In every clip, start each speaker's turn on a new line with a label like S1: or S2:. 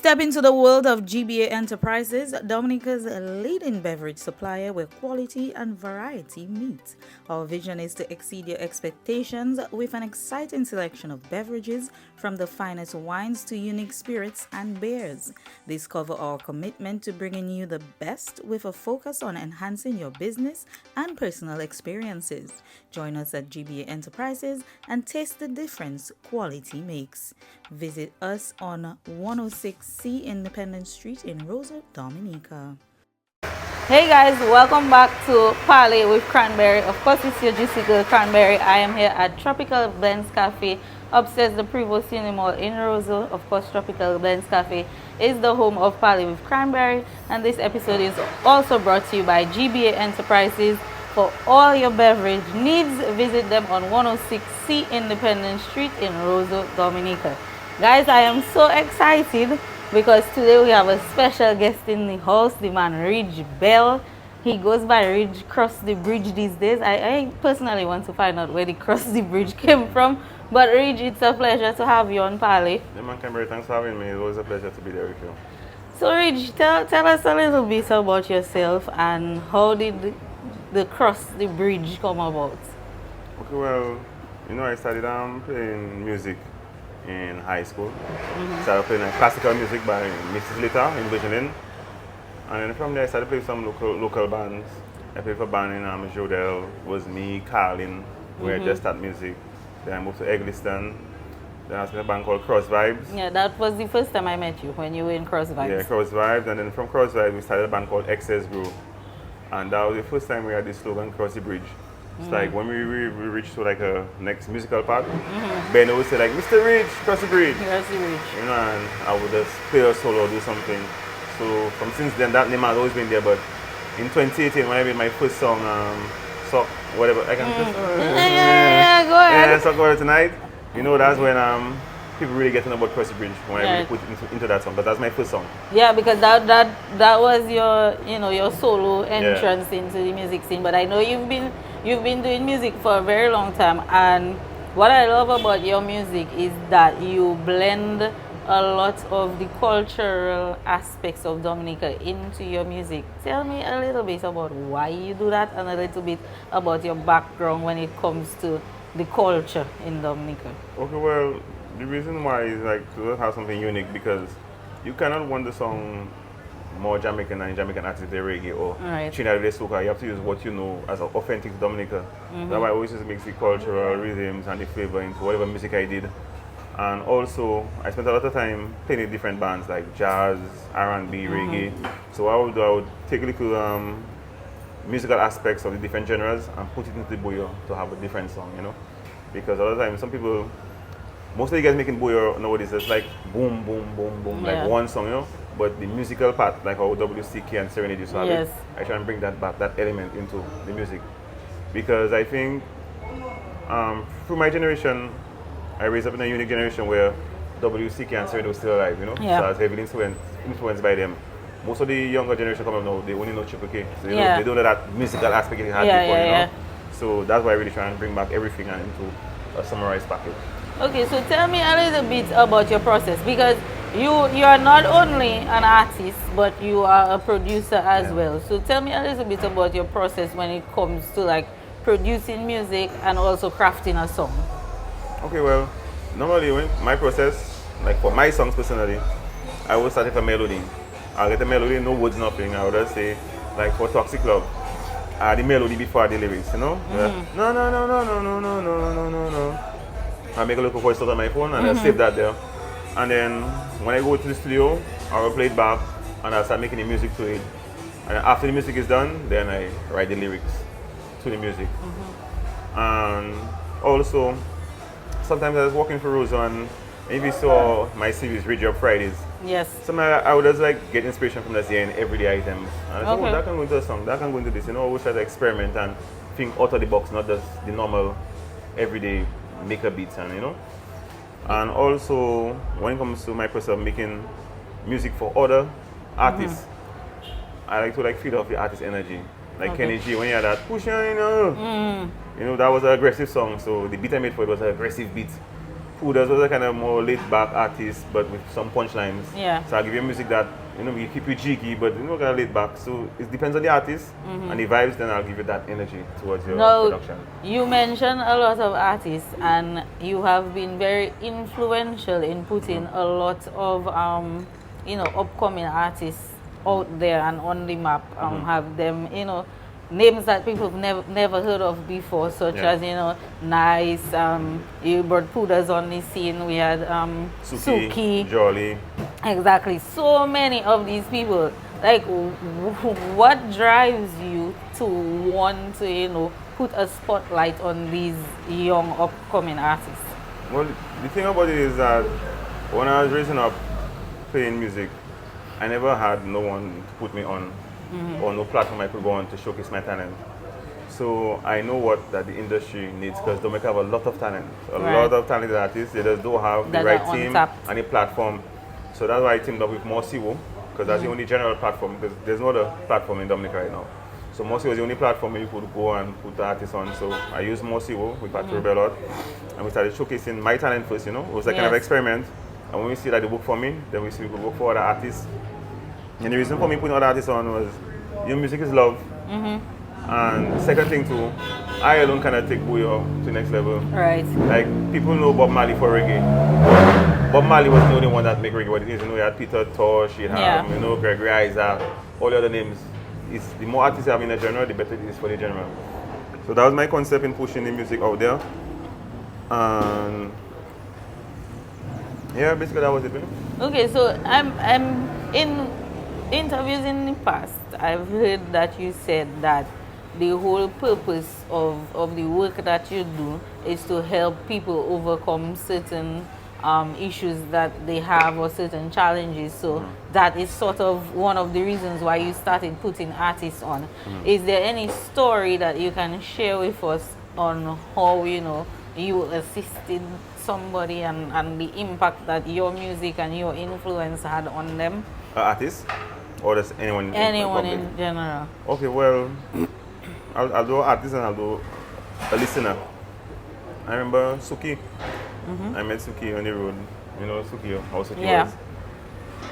S1: Step into the world of GBA Enterprises, Dominica's leading beverage supplier where quality and variety meet. Our vision is to exceed your expectations with an exciting selection of beverages from the finest wines to unique spirits and beers. Discover our commitment to bringing you the best with a focus on enhancing your business and personal experiences. Join us at GBA Enterprises and taste the difference quality makes. Visit us on 106C Independence Street in Rosa, Dominica. Hey guys, welcome back to Parle with Cranberry. Of course, it's your juicy girl Cranberry. I am here at Tropical Blends Cafe, upstairs the Prevost Cinema in Roseau. Of course, Tropical Blends Cafe is the home of Parle with Cranberry, and this episode is also brought to you by GBA Enterprises. For all your beverage needs, visit them on 106C Independence Street in Roseau, Dominica. Guys, I am so excited because today we have a special guest in the house, the man Ridge Bell. He goes by Ridge Cross the Bridge these days. I personally want to find out where the Cross the Bridge came from. But Ridge, it's a pleasure to have you on Parle.
S2: Yeah, man, Cranberry, thanks for having me. It was a pleasure to be there with you.
S1: So Ridge, tell us a little bit about yourself and how did the Cross the Bridge come about?
S2: Okay, well, I started playing music in high school. Started playing classical music by Mrs. Litter in Virginia. And then from there I started playing some local bands. I played for a band in Jodel, was me, Carlin, where I just started music. Then I moved to Eggleston. Then I was in a band called Cross Vibes.
S1: Yeah, that was the first time I met you, when you were in Cross Vibes.
S2: Yeah, Cross Vibes. And then from Cross Vibes we started a band called Excess Groove. And that was the first time we had this slogan, Cross the Bridge. It's like when we reached to like a next musical part, Ben would say like, Mr. Ridge, cross the bridge.
S1: Cross the Bridge.
S2: And I would just play a solo or do something. So from since then, that name has always been there. But in 2018, when I made my first song, Sock, whatever, I can just...
S1: Yeah, go ahead.
S2: Yeah, Sock Over Tonight. That's when people really get to know about Cross the Bridge, when I really put into that song. But that's my first song.
S1: Yeah, because that was your solo entrance into the music scene. But I know you've been doing music for a very long time, and what I love about your music is that you blend a lot of the cultural aspects of Dominica into your music. Tell me a little bit about why you do that and a little bit about your background when it comes to the culture in Dominica.
S2: Okay, well, the reason why is like to have something unique, because you cannot want the song more Jamaican and Jamaican artists, the reggae or Trinidad soca. You have to use what you know as an authentic to Dominica. That's why I always just mix the cultural rhythms and the flavor into whatever music I did. And also, I spent a lot of time playing in different bands like jazz, R&B, reggae. So I would take a little musical aspects of the different genres and put it into the boyo to have a different song, Because a lot of times, most of the guys making boyo nowadays, it's like boom, boom, boom, boom, like one song, But the musical part, like how WCK and Serenade used to have it, I try and bring that back, that element into the music. Because I think through my generation, I raised up in a unique generation where WCK and Serenade was still alive, So I was heavily influenced by them. Most of the younger generation coming up now, they only know Triple K. So they don't know that musical aspect it had before, So that's why I really try and bring back everything into a summarized package.
S1: Okay, so tell me a little bit about your process, because you are not only an artist, but you are a producer as well. So tell me a little bit about your process when it comes to like producing music and also crafting a song.
S2: Okay, well, normally my process, like for my songs personally, I will start with a melody. I'll get the melody, no words, nothing. I would just say, like for Toxic Love, the melody before the lyrics, No, no, no, no, no, no, no, no, no, no, no. I make a little voice note on my phone and I'll save that there. And then when I go to the studio, I will play it back and I'll start making the music to it. And after the music is done, then I write the lyrics to the music. And also, sometimes I was walking through Roseau and if you saw my series Ridge Up Fridays, sometimes I would just like get inspiration from the everyday items. And I thought, that can go into a song, that can go into this. I wish I had to experiment and think out of the box, not just the normal everyday maker beats and and also when it comes to my process of making music for other artists, I like to feed off the artist energy, like Kenny G, when you had that push that was an aggressive song, so the beat I made for it was an aggressive beat. Pudas was a kind of more laid-back artist, but with some punchlines.
S1: Yeah.
S2: So I'll give you music that, you keep you jiggy, but kind of laid-back. So it depends on the artist and the vibes, then I'll give you that energy towards your production.
S1: You mentioned a lot of artists, and you have been very influential in putting a lot of, upcoming artists out there and on the map. Have them, names that people have never heard of before, such as, Nice, you brought Pudas on the scene, we had Suki,
S2: Jolly.
S1: Exactly, so many of these people. Like, what drives you to want to, put a spotlight on these young upcoming artists?
S2: Well, the thing about it is that when I was raising up playing music, I never had no one to put me on or no platform I could go on to showcase my talent. So I know what that the industry needs, because Dominica have a lot of talent, a lot of talented artists. They just don't have the right team and a platform. So that's why I teamed up with Morsiwo, because that's the only general platform, because there's no other platform in Dominica right now. So Morsiwo was the only platform where you could go and put the artists on. So I used Morsiwo with Patrick Rebellot, and we started showcasing my talent first, It was like kind of experiment. And when we see that they work for me, then we see we could work for other artists. And the reason for me putting other artists on was, your music is love. And second thing too, I alone cannot take Booyah to the next level.
S1: Right.
S2: Like, people know Bob Marley for reggae. Bob Marley was the only one that made reggae what it is. You had Peter Tosh, you have, Gregory Isaac, all the other names. The more artists you have in a genre, the better it is for the genre. So that was my concept in pushing the music out there. And yeah, basically that was it.
S1: Okay, so I'm in interviews in the past, I've heard that you said that the whole purpose of the work that you do is to help people overcome certain issues that they have or certain challenges. So that is sort of one of the reasons why you started putting artists on. Is there any story that you can share with us on how, you assisted somebody and the impact that your music and your influence had on them?
S2: Artists? Or just anyone?
S1: Anyone in general.
S2: Okay, well, I'll do artist and I'll do a listener. I remember Suki. I met Suki on the road. You know Suki, how Suki was.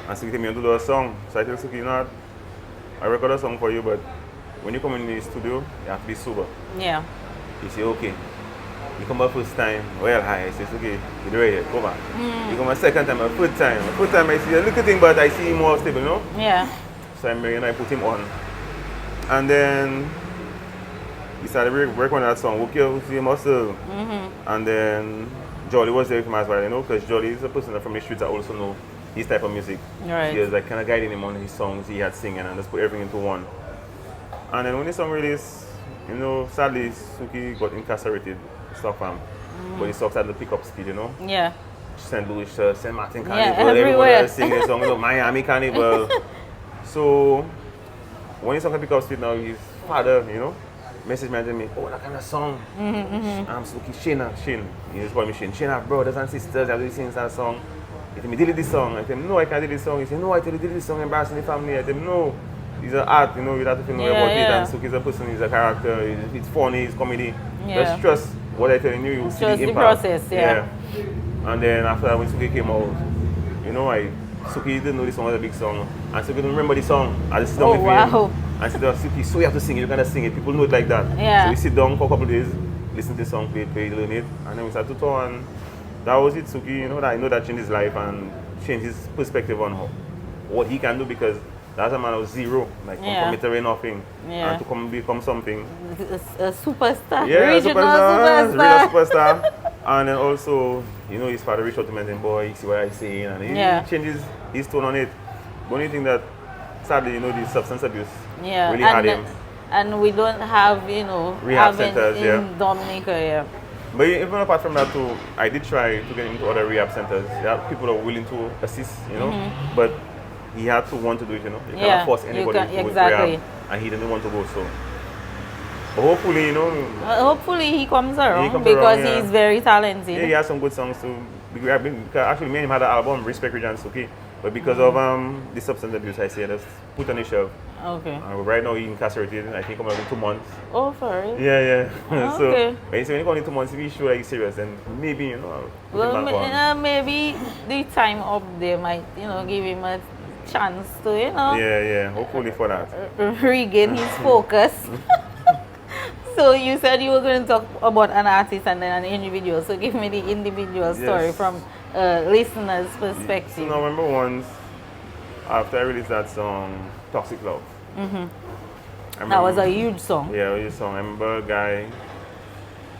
S2: And Suki told me to do a song. So I tell Suki, I record a song for you, but when you come in the studio, you have to be sober.
S1: Yeah.
S2: He said, okay. You come back first time, well, hi. I said, okay, you're ready, come back. You come a second time, a third time. A third time, I see a little thing, but I see him more stable,
S1: Yeah.
S2: So I put him on. And then he started working on that song, Work Your Muscle. And then Jolly was there with him as well, because Jolly is a person from the streets that also know his type of music.
S1: Right.
S2: He was like kind of guiding him on his songs he had singing and just put everything into one. And then when the song released, sadly, Suki got incarcerated. Stockholm, but the song started to pick up speed,
S1: Yeah.
S2: St. Louis, St. Martin Carnival,
S1: everywhere.
S2: Everyone singing the song, Miami Carnival. So when the song can pick up speed now, his father, messaged me and told me, oh, that kind of song. I'm Suki, Shane. He just called me Shane. Shane have brothers and sisters, I've been singing that song. He told me, delete this song. I told him, no, I can't delete this song. He said, no, I tell you, delete this song, embarrassing the family. I told him, no. He's an art, you have to feel about it. And Suki's a person, he's a character, it's funny, it's comedy. Just trust what I'm telling you, see the impact.
S1: The process, yeah.
S2: And then after that, when Suki came out, Suki didn't know this song was a big song. And Suki didn't remember the song. I just sit down with him. And said, Suki, so you have to sing it, you're going to sing it. People know it like that.
S1: Yeah.
S2: So we sit down for a couple of days, listen to the song, play, learn it. And then we started to talk, and that was it. Suki, I know that changed his life and changed his perspective on what he can do, because that's a man of zero, like from literally nothing, and to become something.
S1: A superstar.
S2: Yeah,
S1: Regional
S2: superstar. Superstar. And then also, his father reached out to me and said, boy, you see what I say, and he changes his tone on it. The only thing that, sadly, the substance abuse really had him.
S1: And we don't have,
S2: rehab centers
S1: in Dominica,
S2: But even apart from that too, I did try to get into other rehab centers. There are people that are willing to assist, but he had to want to do it, You cannot force anybody to go to rehab, and he didn't want to go, so. But hopefully,
S1: hopefully he comes around, because he's very talented.
S2: Yeah, he has some good songs too. Actually, me and him had an album, Respect Regent Suki, But because of the substance abuse, I say just put on the shelf.
S1: Okay.
S2: Right now he's incarcerated. I think I'm in 2 months.
S1: Oh, for real?
S2: Yeah. So
S1: Okay.
S2: when you say when you go in 2 months, if you sure that you're serious, then maybe I'll put him back on.
S1: Maybe the time up there might give him a chance to
S2: Yeah. Hopefully for that.
S1: regain his focus. So you said you were going to talk about an artist and then an individual. So give me the individual story from a listener's perspective.
S2: So now remember once after I released that song, Toxic Love.
S1: That was a huge song.
S2: Yeah, a huge song. I remember a guy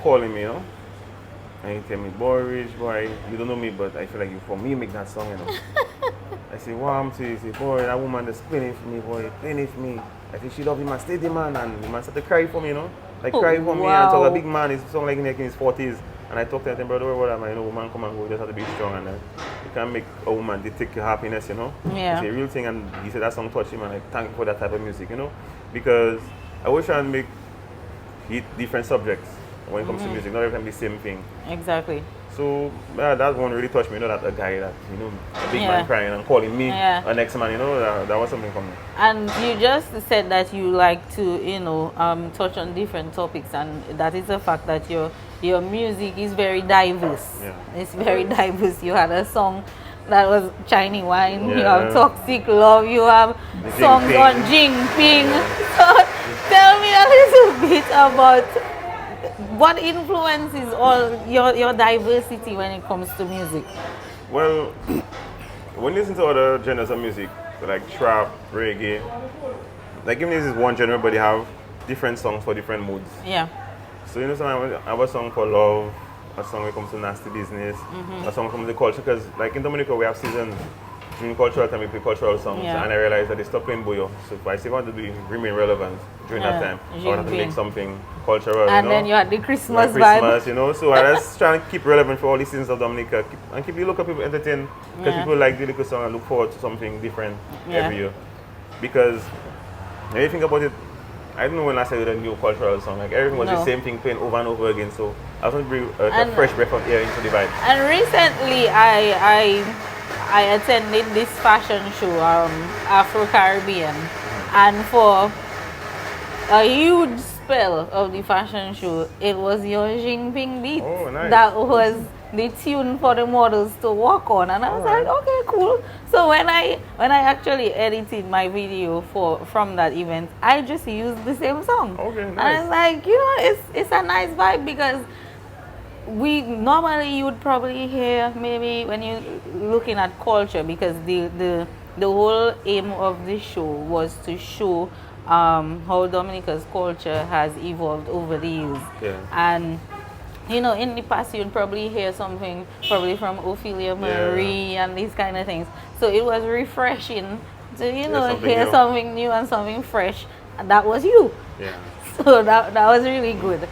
S2: calling me, and he tell me, boy, Rich, boy, you don't know me, but I feel like for me make that song, I say, what happened to you? He say, boy, that woman is playing it for me, boy, playing it for me. I think she love him and stay the man, and the man started to cry for me, like cry for me, and so a big man, he's something like in his 40s, and I talked to him, brother, what am I, woman come and go, you just have to be strong, and you can't make a woman take your happiness,
S1: Yeah.
S2: It's a real thing, and he said that song touched him, and I thank you for that type of music, because I always try and make different subjects when it comes to music, not every time the same thing.
S1: Exactly.
S2: So that one really touched me, that a guy that, a big man crying and calling me an ex-man, that was something for me.
S1: And you just said that you like to, touch on different topics, and that is the fact that your music is very diverse.
S2: Yeah.
S1: It's very diverse. You had a song that was Chinese Wine,
S2: Yeah.
S1: you have Toxic Love, you have songs on Jinping. So tell me a little bit about what influences all your diversity when it comes to music.
S2: Well, when you listen to other genres of music, like trap, reggae, like even if this is one genre, but they have different songs for different moods.
S1: Yeah.
S2: So I have a song for love, a song when it comes to nasty business, a song from the culture, because like in Dominica we have seasons. During cultural time we play cultural songs, and I realized that they stopped playing Boyo. So if I still want to remain relevant during that time, I want to make something cultural.
S1: And then you had the Christmas vibe.
S2: So I just trying to keep relevant for all the seasons of Dominica, and keep the local people entertained, because people like the local song and look forward to something different every year. Because when you think about it, I don't know when last I did a new cultural song. Like everything was the same thing playing over and over again. So I was going to bring a fresh breath of air into the vibe.
S1: And recently I attended this fashion show, Afro-Caribbean, and for a huge spell of the fashion show, it was your Jinping beat.
S2: Oh, nice.
S1: That was the tune for the models to walk on, and I was like, okay, cool. So when I actually edited my video from that event, I just used the same song.
S2: Okay, nice.
S1: And I was like, it's a nice vibe, because you would probably hear maybe when you're looking at culture, because the whole aim of this show was to show how Dominica's culture has evolved over the years.
S2: Yeah.
S1: And in the past you'd probably hear something probably from Ophelia Marie and these kind of things. So it was refreshing to hear something new and something fresh. And that was you.
S2: Yeah.
S1: So that was really good.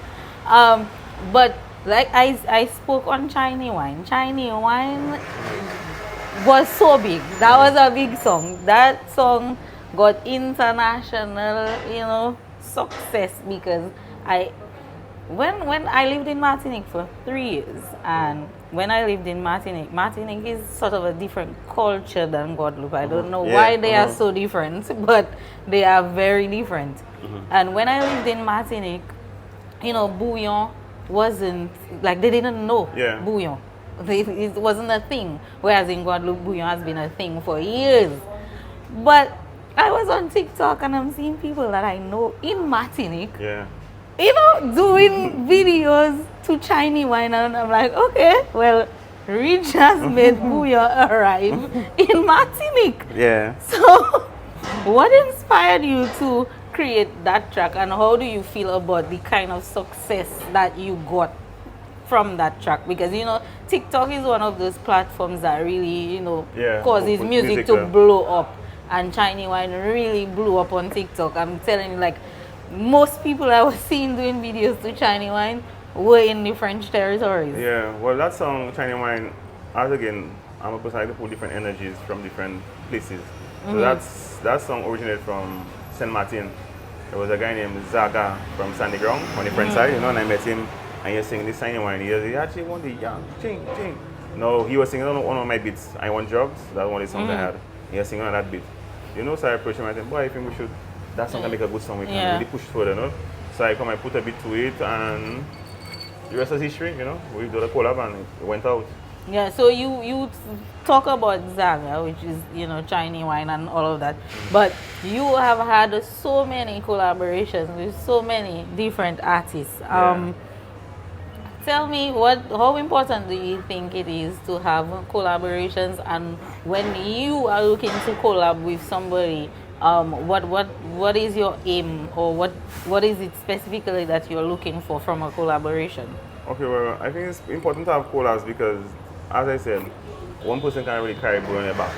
S1: But like I spoke on Chinese Wine. Chinese Wine was so big. That was a big song. That song got international, success, because when I lived in Martinique for 3 years, and when I lived in Martinique is sort of a different culture than Guadeloupe. I don't know why they are so different, but they are very different. And when I lived in Martinique, bouillon wasn't, like, they didn't know bouillon. It wasn't a thing. Whereas in Guadeloupe, bouillon has been a thing for years. But I was on TikTok and I'm seeing people that I know in Martinique, doing videos to Chinese Wine, and I'm like, okay, well, Rich has made bouillon arrive in Martinique.
S2: Yeah.
S1: So, what inspired you to create that track, and how do you feel about the kind of success that you got from that track? Because TikTok is one of those platforms that really causes music to blow up, and Chinese Wine really blew up on TikTok. I'm telling you, like, most people I was seeing doing videos to Chinese Wine were in the French territories.
S2: Yeah, well, that song Chinese Wine, I'm a person I pull different energies from different places. So that song originated from Saint Martin. There was a guy named Zaga from Sandy Ground on the French side, and I met him, and he was singing this Chinese Wine. He actually wanted the young ching ching. No, he was singing on one of my beats. I Want Drugs. That one of the songs I had. He was singing on that beat. You know, so I approached him and I said, boy, I think we should, that song can make a good song. We can really push it further, you know? So I come and put a bit to it, and the rest is history, you know? We did a collab and it went out.
S1: Yeah, so you talk about Zaga, which is, you know, Chinese wine and all of that, but you have had so many collaborations with so many different artists. Tell me, how important do you think it is to have collaborations, and when you are looking to collab with somebody, what is your aim, or what is it specifically that you're looking for from a collaboration?
S2: Okay, well, I think it's important to have collabs because, as I said, one person can't really carry both on their back.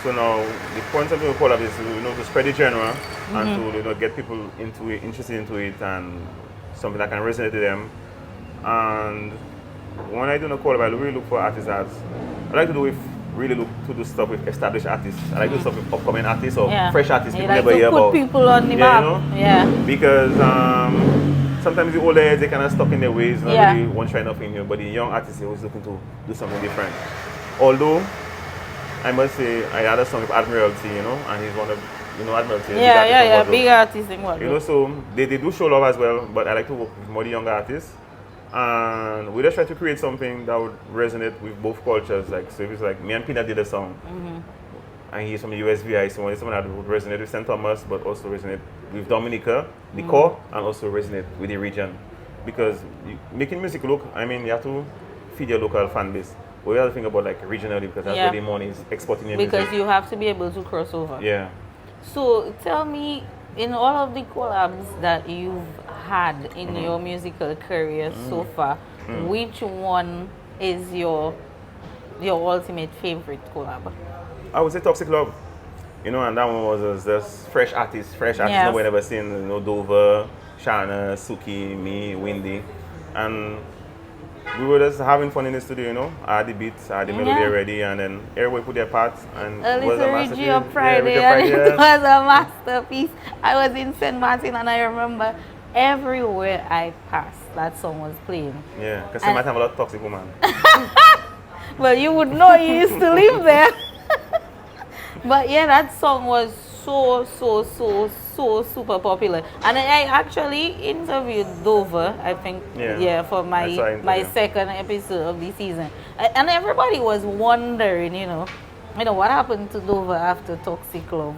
S2: So now the point of doing a collab is, you know, to spread the genre and to, you know, get people into it, interested into it, and something that can resonate to them. And when I do a collab, I really look for artists that I like to do stuff with established artists. I like to do stuff with upcoming artists or fresh artists people never hear about.
S1: Put people on the map.
S2: You know? Because sometimes the older heads, they kind of stuck in their ways, not really want to try nothing new. But the young artists, they're always looking to do something different. Although I must say, I had a song with Admiralty, you know, and he's one of, you know, Admiralty.
S1: Big artists in what?
S2: You know, so they do show love as well, but I like to work with more the younger artists. And we just try to create something that would resonate with both cultures. Like, so if it's like me and Pina did a song, and he's from the USVI, so it's someone that would resonate with St. Thomas, but also resonate with Dominica, the core, and also resonate with the region. Because making music look, I mean, you have to feed your local fan base. But you have to think about like regionally, because that's where the money is exporting your music.
S1: Because you have to be able to cross over.
S2: Yeah.
S1: So tell me, in all of the collabs that you've had in your musical career so far, which one is your ultimate favorite collab?
S2: I would say Toxic Love. You know, and that one was just fresh artists nobody ever seen. You know, Dover, Shana, Suki, me, Windy. And we were just having fun in the studio, you know. I had the beats, I had the melody ready, and then everybody put their parts, and
S1: it was a masterpiece.
S2: It
S1: was a masterpiece. I was in St. Martin, and I remember everywhere I passed, that song was playing.
S2: Yeah, because St. Martin have a lot of toxic women.
S1: Well, you would know, you used to live there. But yeah, that song was so super popular, and I actually interviewed Dover, I think, for my second episode of the season, and everybody was wondering, you know, what happened to Dover after Toxic Love.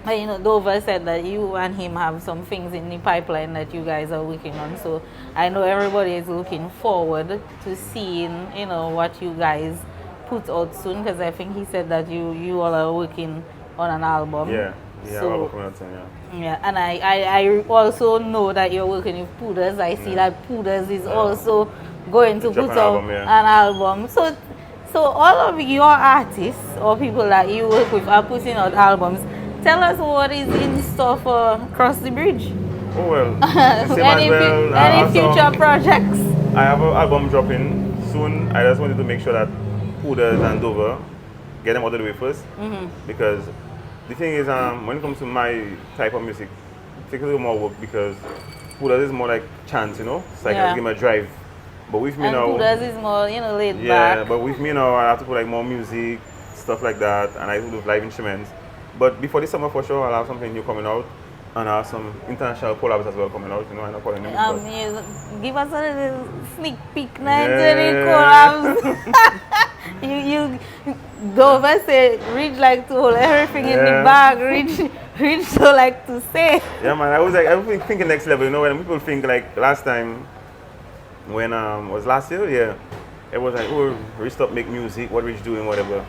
S1: But, you know, Dover said that you and him have some things in the pipeline that you guys are working on, so I know everybody is looking forward to seeing, you know, what you guys put out soon, because I think he said that you all are working on an album.
S2: Yeah,
S1: so,
S2: yeah,
S1: and I also know that you're working with Pooders. I see that Pooders is also going to put out an album. So all of your artists or people that you work with are putting out albums. Tell us what is in store for Cross the Bridge.
S2: Oh well,
S1: any future projects?
S2: I have an album dropping soon. I just wanted to make sure that Pooders and Dover get them out of the way first, because the thing is, when it comes to my type of music, it takes a little more work, because Pooders is more like chance, you know. It's like I give him a drive. But with me now,
S1: Pooders is more, you know, laid back.
S2: Yeah, but with me now, I have to put like more music, stuff like that, and I do live instruments. But before this summer, for sure, I'll have something new coming out, and I have some international collabs as well coming out. You know, I'm not calling them.
S1: Give us a little sneak peek now into the collabs. you Dover say Rich like to hold everything in the bag. Rich so like to say.
S2: Yeah, man. I was thinking next level. You know, when people think like last time, when was last year, it was like, oh, Rich stop make music. What Rich doing, whatever.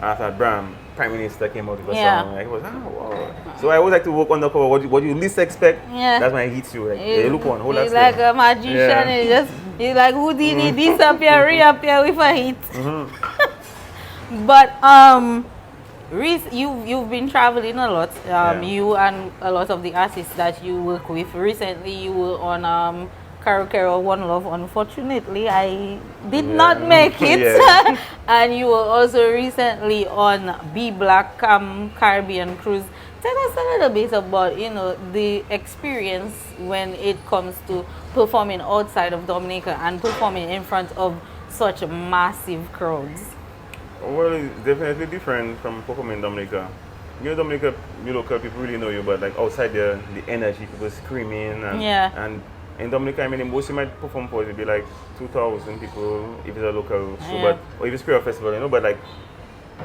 S2: After Bram, Prime Minister came out with a song. Like, it was wow. So I always like to work undercover. What you least expect, that's when it hits you. Like, hey, look on, hold that.
S1: He's like a magician. He's like Houdini, disappear, reappear with a hit. But Reese, you've been traveling a lot. You and a lot of the artists that you work with. Recently, you were on Karo One Love. Unfortunately, I did not make it. And you were also recently on Be Black Caribbean Cruise. Tell us a little bit about, you know, the experience when it comes to performing outside of Dominica and performing in front of such massive crowds?
S2: Well, it's definitely different from performing in Dominica. You know, Dominica, you local people really know you, but like outside there, the energy, people screaming, and in Dominica, I mean, the most you might perform for would be like 2,000 people if it's a local show, but or if it's Creole Festival, you know, but like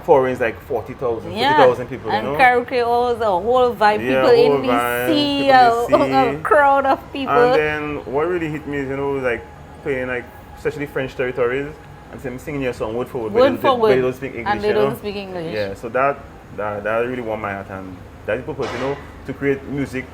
S2: foreign is like 40,000, 50,000 people, you know.
S1: And karaoke was a whole vibe, people in BC, a crowd of people.
S2: And then what really hit me is, you know, like playing like especially French territories and them singing your song word for word, but they don't speak English.
S1: And they don't speak English.
S2: Yeah, so that really warmed my heart, and that's the purpose, you know, to create music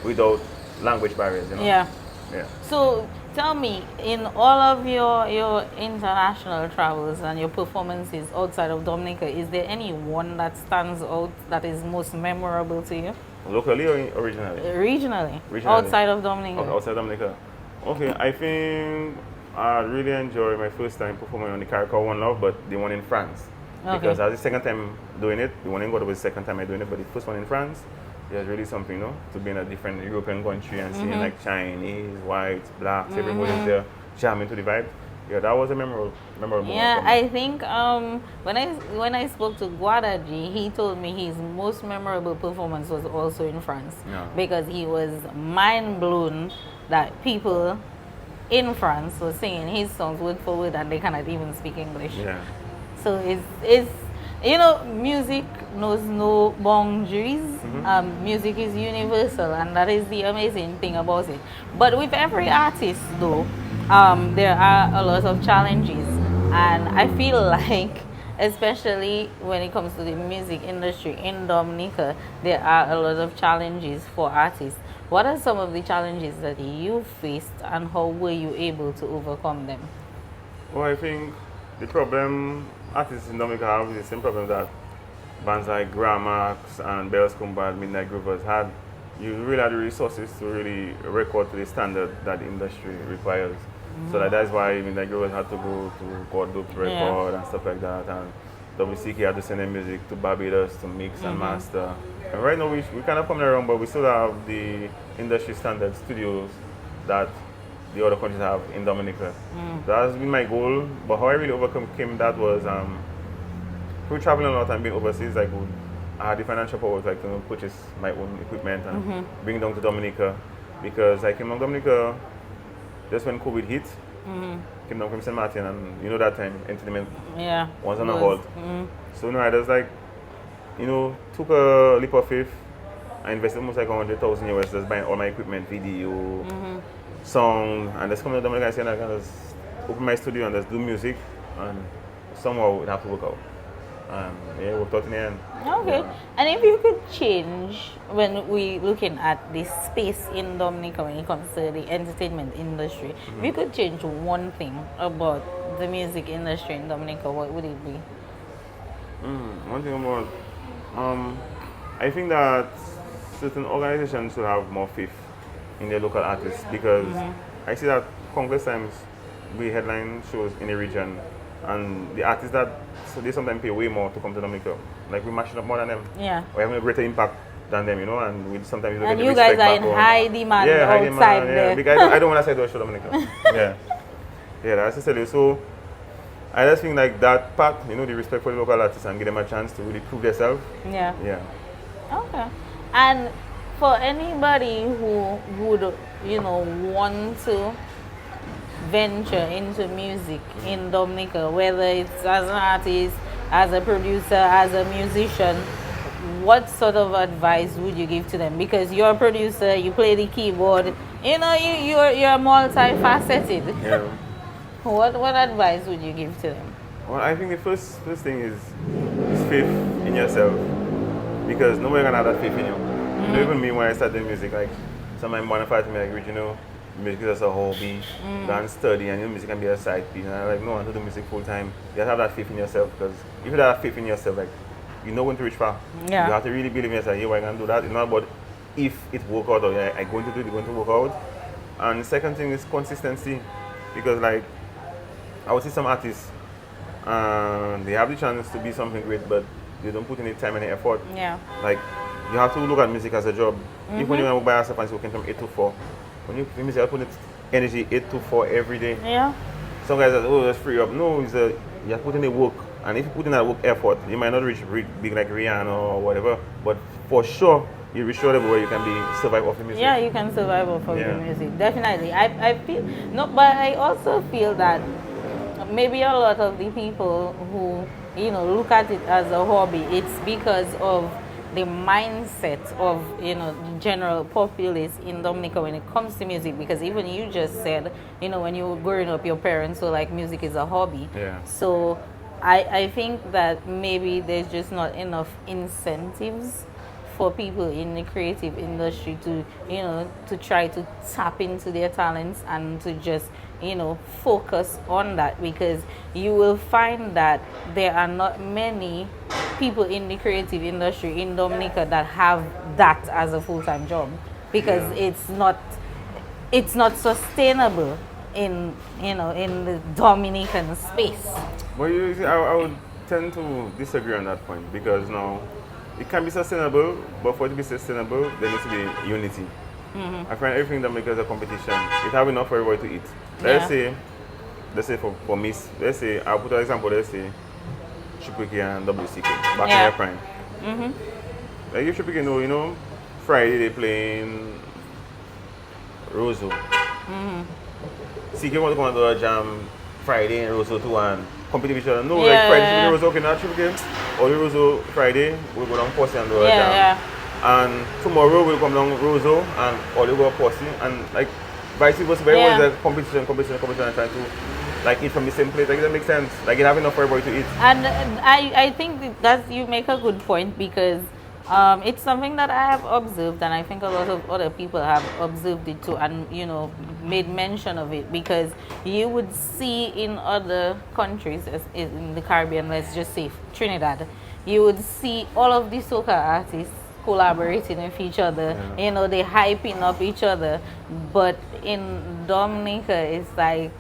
S2: without language barriers, you know.
S1: Yeah.
S2: Yeah.
S1: So tell me, in all of your international travels and your performances outside of Dominica, is there any one that stands out that is most memorable to you?
S2: Locally or originally?
S1: Regionally. Outside of Dominica.
S2: Outside Dominica. Okay, I think I really enjoyed my first time performing on the Caracas One Love, but the one in France. Okay. Because that was the second time doing it. The one in Guadeloupe was the second time I doing it, but the first one in France, it was really something, you know, to be in a different European country and seeing like Chinese, whites, blacks, everybody's there jamming to the vibe. Yeah, that was a memorable moment.
S1: Yeah, I think when I spoke to Guadaji, he told me his most memorable performance was also in France, because he was mind blown that people in France were singing his songs word for word and they cannot even speak English.
S2: Yeah.
S1: So it's you know, music knows no boundaries. Music is universal, and that is the amazing thing about it. But with every artist, though, there are a lot of challenges, and I feel like, especially when it comes to the music industry in Dominica, there are a lot of challenges for artists. What are some of the challenges that you faced, and how were you able to overcome them?
S2: Well, I think the problem artists in Dominica have is the same problem that bands like Gramax and Bells Combat, Midnight Groovers had. You really had the resources to really record to the standard that the industry requires. So that's why Midnight Groovers had to go to Guadeloupe to record and stuff like that. And WCK had to send their music to Barbados to mix and master. And right now we kind of coming around, but we still have the industry standard studios that the other countries have in Dominica. That has been my goal, but how I really overcame that was through traveling a lot and being overseas. I had the financial power to purchase my own equipment and bring it down to Dominica, because I came down to Dominica just when COVID hit. Came down from St. Martin, and you know that time entertainment was on a hold. So I just took a leap of faith. I invested almost like $100,000 just buying all my equipment, video, song, and just coming to Dominica and saying I can just open my studio and just do music, and somehow it have to work out. It worked out in the end.
S1: Okay. And if you could change, when we looking at this space in Dominica when it comes to the entertainment industry, if you could change one thing about the music industry in Dominica, what would it be?
S2: One thing about I think that certain organizations should have more faith in their local artists, because I see that countless times we headline shows in the region, and the artists they sometimes pay way more to come to Dominica. Like we mashing up more than them. Yeah. We have a greater impact than them, and we sometimes
S1: don't get the respect back. And you guys are in high demand outside there.
S2: Because I don't want to say those show Dominica. That's essentially. So I just think like that part, the respect for the local artists and give them a chance to really prove themselves. Yeah.
S1: Okay. And for anybody who would, want to venture into music in Dominica, whether it's as an artist, as a producer, as a musician, what sort of advice would you give to them? Because you're a producer, you play the keyboard, you're multifaceted. Yeah. What advice would you give to them?
S2: Well, I think the first thing is faith in yourself, because nobody can have that faith in you. Even me, when I started music, like somebody modified me, like, music is just a hobby, go and study, and music can be a side piece. And I'm like, no, I want to do music full time. You have to have that faith in yourself, because if you have faith in yourself, like, you know when to reach far. Yeah. You have to really believe in yourself. I can do that. It's not about if it works out or I'm going to do it, it's going to work out. And the second thing is consistency, because like I would see some artists, they have the chance to be something great, but they don't put any time and effort. Yeah. Like, you have to look at music as a job. If when you want to buy yourself and you're working from 8 to 4, when you play music, you put energy 8 to 4 every day. Yeah. Some guys say, oh, let's free up. No, you have to put in the work. And if you put in that work effort, you might not reach big like Rihanna or whatever, but for sure, you reach sure where you can survive off the music.
S1: Yeah, you can survive off of the music. Definitely. I feel, no, but I also feel that maybe a lot of the people who, look at it as a hobby, it's because of the mindset of, the general populace in Dominica when it comes to music. Because even you just said, when you were growing up, your parents were like, music is a hobby.
S2: Yeah.
S1: So I think that maybe there's just not enough incentives for people in the creative industry to, to try to tap into their talents and to just, focus on that, because you will find that there are not many people in the creative industry in Dominica that have that as a full-time job, because it's not sustainable in the Dominican space.
S2: Well, you see, I would tend to disagree on that point, because now it can be sustainable, but for it to be sustainable, there needs to be unity. I find everything that makes a competition, it have enough for everybody to eat. Let's say for me, let's say, I'll put an example, let's say, Shipwiki and WCK, back in their prime. Like if Shipwiki know, Friday they playing Roseau. CK want to come and do a jam Friday and Roseau too and compete with each other. No, like Friday, Roseau, okay, not Shipwiki, or Roseau Friday, we'll go down Posse and do a jam. And tomorrow we'll come down Roseau and all you go Posse, and like vice versa, everyone's like competition and trying to like eat from the same plate. Like that makes sense. Like it have enough for everybody to eat.
S1: And I think that you make a good point, because it's something that I have observed, and I think a lot of other people have observed it too, and made mention of it, because you would see in other countries, in the Caribbean, let's just say Trinidad, you would see all of the soca artists collaborating with each other, they hyping up each other, but in Dominica it's like,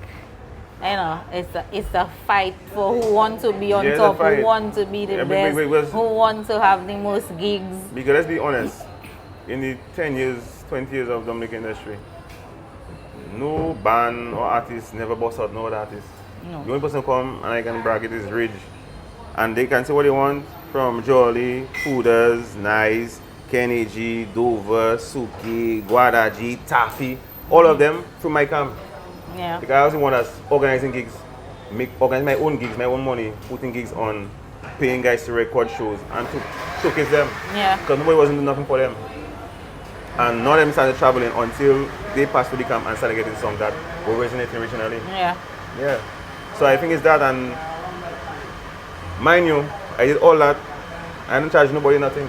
S1: it's a fight for who want to be on top, who want to be the best, who want to have the most gigs.
S2: Because let's be honest, in the 10 years, 20 years of Dominican industry, no band or artist never bust out no other artist.
S1: No.
S2: The only person come and I can brag it is Ridge. And they can say what they want from Jolly, Hooders, Nice, Kenny G, Dover, Suki, Guadaji, Taffy, all of them from my camp.
S1: Yeah.
S2: Because I also want us organizing gigs, organize my own gigs, my own money, putting gigs on, paying guys to record shows and to showcase them.
S1: Yeah.
S2: Because nobody wasn't doing nothing for them. And none of them started traveling until they passed through the camp and started getting songs that were resonating originally.
S1: Yeah.
S2: Yeah. So I think it's that, and mind you, I did all that. I didn't charge nobody nothing.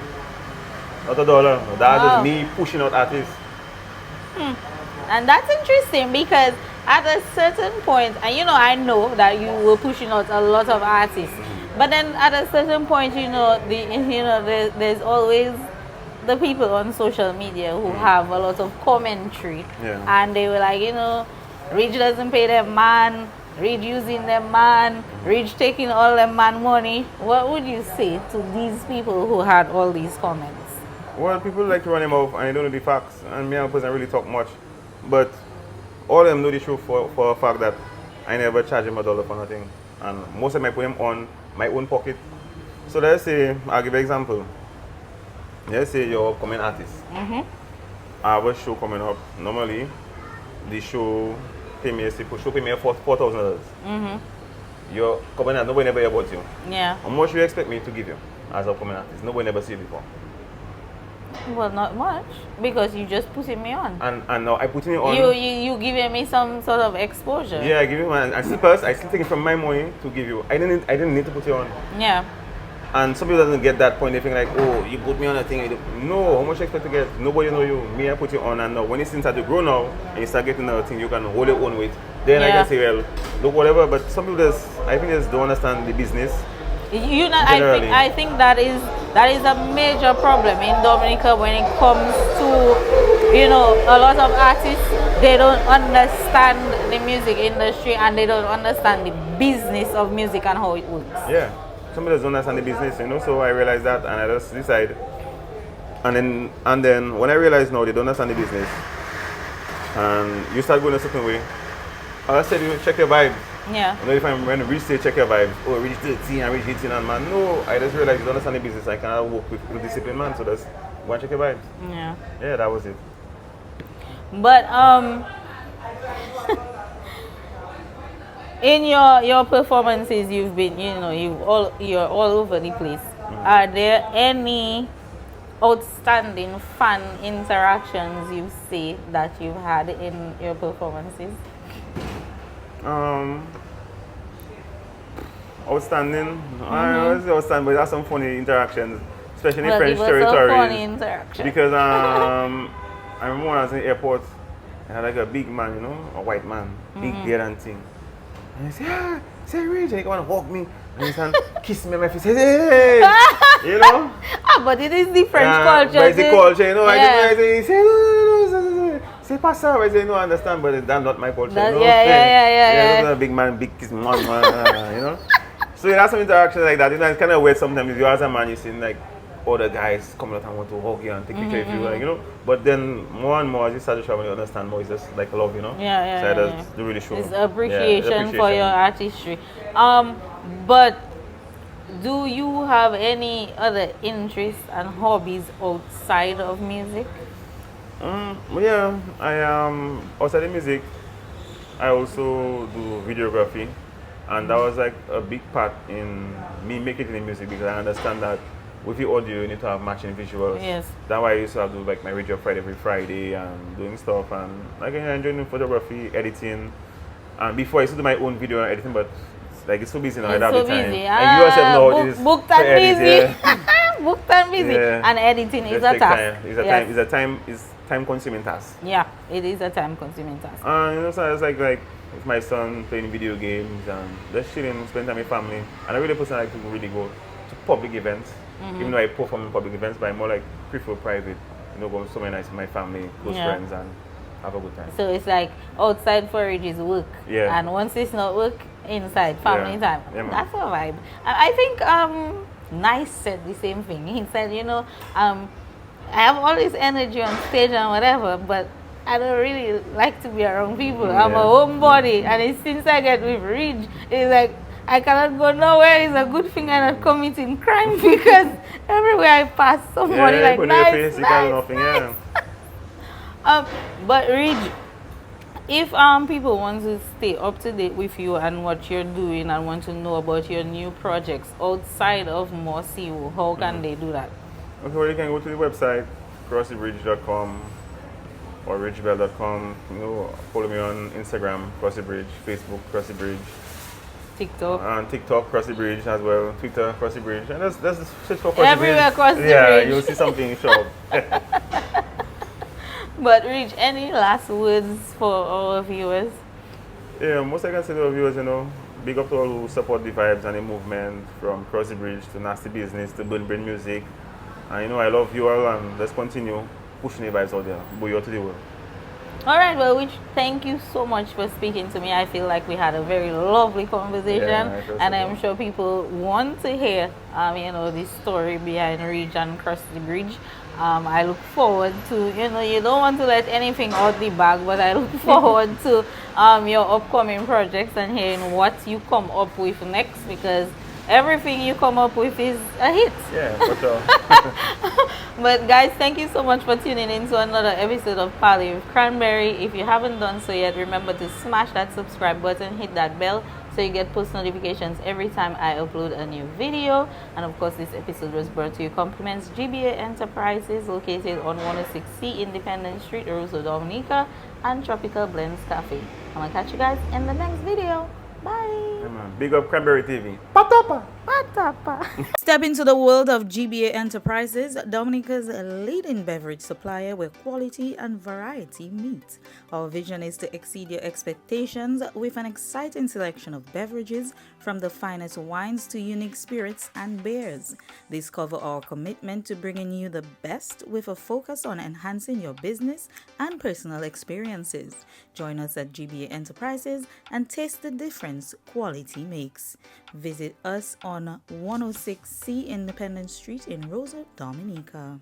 S2: Not $1. That was me pushing out artists.
S1: And that's interesting, because at a certain point, and I know that you were pushing out a lot of artists, but then at a certain point, there's always the people on social media who have a lot of commentary, and they were like, Ridge doesn't pay them man, Ridge using them man, Ridge taking all them man money. What would you say to these people who had all these comments?
S2: Well, people like to run them off and they don't know the facts, and me and person really talk much. But all of them know the truth for a fact that I never charge them $1 for nothing. And most of them I put them on my own pocket. So let's say, I'll give you an example. Let's say you're a coming artist. I have a show coming up. Normally, the show pay me $4,000. You're coming out, nobody never hear about you.
S1: Yeah.
S2: How much do you expect me to give you as a coming artist? Nobody never see you before.
S1: Well, not much, because you just putting me on.
S2: And now I putting you on.
S1: You giving me some sort of exposure.
S2: Yeah, I give you my. I still take it from my money to give you. I didn't need to put you on.
S1: Yeah.
S2: And some people doesn't get that point. They think like, oh, you put me on a thing. No, how much you expect to get? Nobody know you. Me, I put you on, and now when you start to grow now and you start getting another thing, you can hold your own weight. Then I can say, well, look, whatever. But some people I think they just don't understand the business.
S1: I think that is a major problem in Dominica when it comes to a lot of artists. They don't understand the music industry, and they don't understand the business of music and how it works.
S2: Yeah, some people don't understand the business, so I realized that, and I just decided. And then when I realized no, they don't understand the business, and you start going a certain way, I said, check your vibe.
S1: Yeah.
S2: You know, if I'm when I reach say check your vibes, oh reach 13 I reach 18 and man, no, I just realized you don't understand the business. I cannot work with discipline man, so that's go and check your vibes.
S1: Yeah.
S2: Yeah, that was it.
S1: But in your performances, you've been, you're all over the place. Are there any outstanding fun interactions you see that you've had in your performances?
S2: Outstanding. I was outstanding, but that's some funny interactions, especially in
S1: Well,
S2: French
S1: give us a
S2: territories.
S1: funny interaction.
S2: Because I remember when I was in the airport, I had like a big man, you know, a white man, big beard and thing. And he said, say Rich, and he come and hug me. And he said, kiss me on my face, hey, you know?
S1: But it is the French culture.
S2: But it's the culture, you know.
S1: Yeah.
S2: I say, no, say pas ça. I say, no, I understand, but that's not my culture.
S1: That,
S2: you know?
S1: Yeah.
S2: Those are big man, big kiss, man, you know? So you have some interactions like that. You know, it's kind of weird sometimes. If you as a man, you see like other guys coming out and want to hug you and take picture of you, like, you know. But then more and more as you start to travel, you understand more. It's just like love, you know.
S1: Yeah.
S2: So that's really show.
S1: It's appreciation for your artistry. But do you have any other interests and hobbies outside of music?
S2: Yeah, I outside of music, I also do videography. And that was like a big part in me making it in music because I understand that with the audio you need to have matching visuals.
S1: Yes.
S2: That's why I used to have to do like my radio Friday every Friday and doing stuff and like I enjoy doing photography, editing. And before I used to do my own video and editing, but it's so busy now. I don't have the time.
S1: Busy.
S2: And you yourself know this.
S1: Booked and
S2: edit,
S1: busy.
S2: yeah.
S1: Booked and busy.
S2: Yeah.
S1: And editing is a task.
S2: It's time consuming task.
S1: Yeah, it is a time consuming task.
S2: You know, so I was like with my son playing video games and just chilling, spending time with family. And I really personally like to really go to public events, even though I perform in public events, but I more like prefer private. You know, go somewhere nice with my family, close friends, and have a good time.
S1: So it's like outside forage is work, and once it's not work, inside family time.
S2: Yeah,
S1: that's a vibe. I think Nice said the same thing. He said, I have all this energy on stage and whatever, but I don't really like to be around people. I'm a homebody, and it's since I get with Ridge, it's like I cannot go nowhere. It's a good thing I'm not committing crime because everywhere I pass, somebody like nice. But Ridge, if people want to stay up to date with you and what you're doing and want to know about your new projects outside of Mossio, how can they do that?
S2: Okay, well, you can go to the website crossybridge.com or ridgebell.com. You know, follow me on Instagram, Crossybridge, Facebook, Crossybridge,
S1: TikTok,
S2: and TikTok, Crossybridge as well, Twitter, Crossybridge, and that's search for Crossybridge.
S1: Everywhere Crossybridge.
S2: Yeah, you'll see something show up.
S1: But Ridge, any last words for our viewers?
S2: Yeah, most I can say to our viewers, big up to all who support the vibes and the movement from Crossybridge to Nasty Business to Burn Brain Music. And I love you all and let's continue pushing the vibes out there. Boy, out to the world.
S1: Alright, well, Ridge, thank you so much for speaking to me. I feel like we had a very lovely conversation, and I'm sure people want to hear, the story behind Ridge and Cross the Bridge. I look forward to, you don't want to let anything out the bag, but I look forward to your upcoming projects and hearing what you come up with next, because everything you come up with is a hit.
S2: Yeah, for sure.
S1: But guys, thank you so much for tuning in to another episode of Parle with Cranberry. If you haven't done so yet, remember to smash that subscribe button, hit that bell so you get post notifications every time I upload a new video. And of course, this episode was brought to you compliments GBA Enterprises, located on 106C Independence Street, Rosa Dominica, and Tropical Blends Cafe. I'm gonna catch you guys in the next video. Bye.
S2: Yeah, man. Big up Cranberry TV. Patapa.
S1: Step into the world of GBA Enterprises, Dominica's leading beverage supplier where quality and variety meet. Our vision is to exceed your expectations with an exciting selection of beverages from the finest wines to unique spirits and beers. Discover our commitment to bringing you the best with a focus on enhancing your business and personal experiences. Join us at GBA Enterprises and taste the difference quality makes. Visit us on 106C Independence Street in Rosa Dominica.